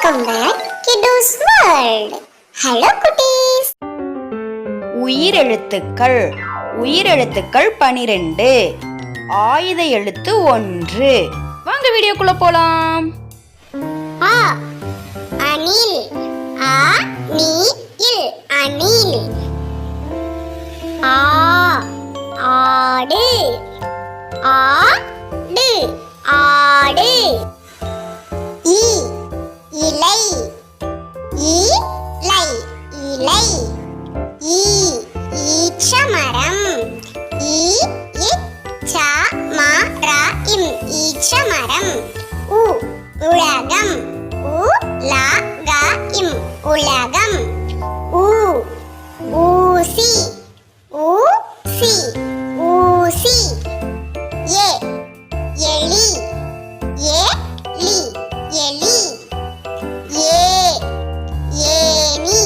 Welcome back Kiddo's World. Hello குட்டீஸ். உயிரெழுத்துக்கள். உயிரெழுத்துக்கள் 12. ஆயுத எழுத்து 1. வாங்க வீடியோக்குள்ள போலாம். ஆ அணில். ஆ நீ இல் அணில். ஆ ஆடு. ஆடு ஆடு. இ இலை. இலை இலை. ஈ ஈச்சமரம். ஈச்சமரம். உ உலகம். உலகம் உலகம். ஊ ஊசி. ஊசி ஊசி. ஏ எலி. எலி எலி. ஏ ஏனி.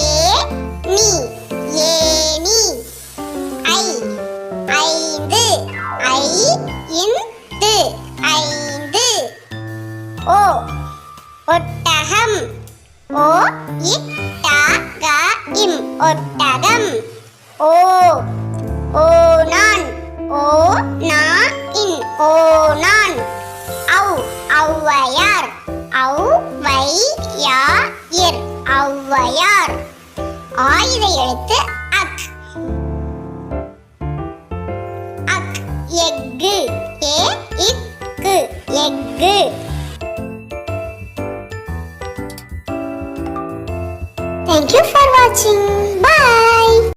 ஏனி ஏனி. ஐ ஐந்து. ஐந்து ஐந்து. ஓ ஒட்டகம். ஓ இட்டகம் ஒட்டகம். ஓ ஓநான். ஓநான் ஓநான். ஔ ஔவையார். ஔவையார் ஔவையார். ஆயுத எழுத்து அக். அக் எக்கு. இக்கு egg. Thank you for watching.